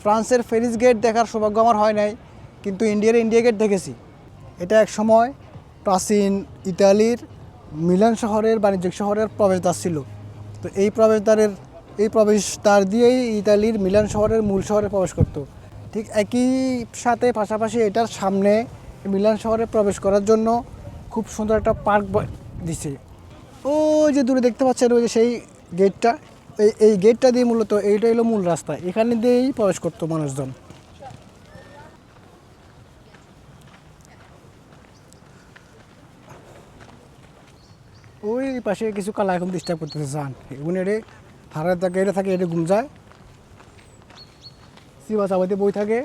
ফ্রান্সের Paris gate দেখার সৌভাগ্য আমার হয় নাই, কিন্তু ইন্ডিয়া গেট দেখেছি। এটা এক সময় প্রাচীন ইতালির মিলান শহরের বাণিজ্যিক শহরের প্রবেশদ্বার ছিল। তো এই প্রবেশদ্বার দিয়েই ইতালির মিলান শহরের মূল শহরে প্রবেশ করত। ঠিক একই সাথে পাশাপাশি এটার সামনে মিলান শহরে প্রবেশ করার জন্য খুব সুন্দর একটা পার্ক দিছে। ওই যে দূরে দেখতে পাচ্ছেন, ওই যে সেই গেটটা, এই গেটটা দিয়ে মূলত এইটা হলো মূল রাস্তা, এখানে দিয়েই প্রবেশ করতো মানুষজন। ওই পাশে কিছু কালা এখন ডিস্টার্ব করতেছে চান এগুলো এড়ে হারার থাকে, এটা থাকে, এটা ঘুম যায়, চিবা চাবাইতে বই থাকে।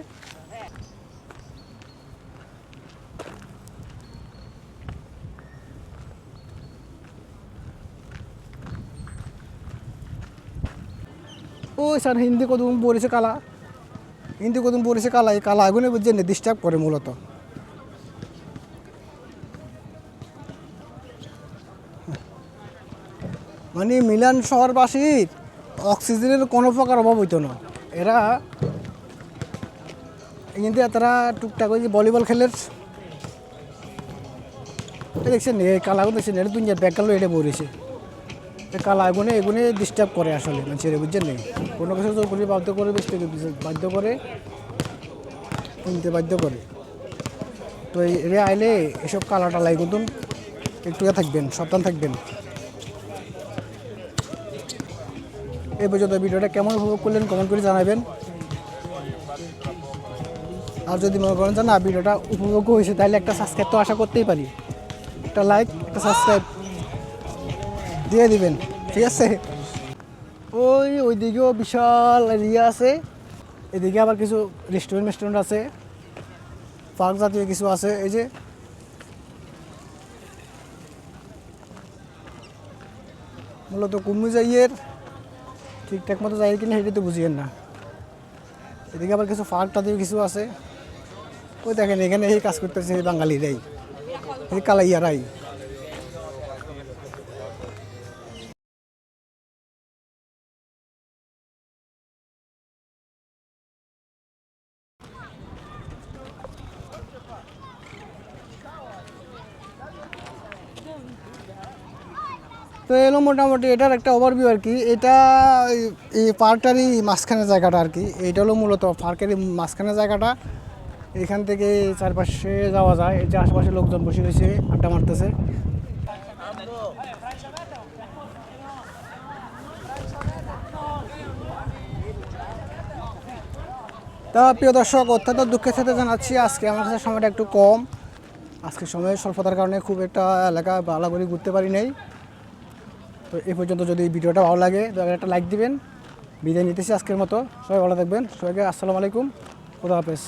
ওই স্যার হিন্দি কত পড়েছে কালা, এই কালা এগুলো বুঝছেন ডিস্টার্ব করে মূলত। মানে মিলান শহরবাসীর অক্সিজেনের কোনো প্রকার অভাব হইতো না। এরা কিন্তু তারা টুকটাক ওই যে ভলিবল খেলের দেখছেন, এই কালাগুলো দেখছেন, এটা দুনিয়ার ব্যাগগুলো এটা পড়েছে। কালা এগুনে ডিস্টার্ব করে আসলে মানুষের, বুঝছেন নেই, কোনো কিছু জোর করে বাধ্য করে বাধ্য করে কিনতে বাধ্য করে। তো এরা আইলে এসব কালা টালাই কিন্তু একটু থাকবেন, সাবধান থাকবেন। এই পর্যন্ত ভিডিওটা কেমন উপভোগ করলেন কমেন্ট করে জানাবেন। আর যদি মনে করেন যে না ভিডিওটা উপভোগ হয়েছে, তাহলে একটা সাবস্ক্রাইব তো আশা করতেই পারি, একটা লাইক একটা সাবস্ক্রাইব দিয়ে দিবেন, ঠিক আছে। ওই দিকেও বিশাল এরিয়া আছে, এদিকে আবার কিছু রেস্টুরেন্ট আছে, পার্ক জাতীয় কিছু আছে। এই যে মূলত কুম্ভি যাইয়ের ঠিকঠাক মতো যাই কিনা সেটা তো বুঝিয়েন না। এদিকে আবার কিছু পার্ক জাতীয় কিছু আছে। ওই দেখেন এখানে এই কাজ করতেছে এই বাঙালিরাই, এই কালাইয়ারাই। তো এলো মোটামুটি এটার একটা ওভারভিউ আর কি। এটা এই পার্কটারই মাঝখানের জায়গাটা আর কি। এইটা হলো মূলত পার্কেরই মাঝখানের জায়গাটা। এখান থেকে চারপাশে যাওয়া যায়, এই যে আশেপাশে লোকজন বসে রয়েছে, আড্ডা মারতেছে। তা প্রিয় দর্শক, অত্যন্ত দুঃখের সাথে জানাচ্ছি আজকে আমার কাছে সময়টা একটু কম। আজকে সময়ের স্বল্পতার কারণে খুব একটা এলাকা ভালো করে ঘুরতে পারি নাই। তো এই পর্যন্ত যদি ভিডিওটা ভালো লাগে তাহলে একটা লাইক দিবেন। বিদায় নিতেছি আজকের মতো। সবাই ভালো থাকবেন, সবাইকে আসসালামু আলাইকুম, খুদা হাফেজ।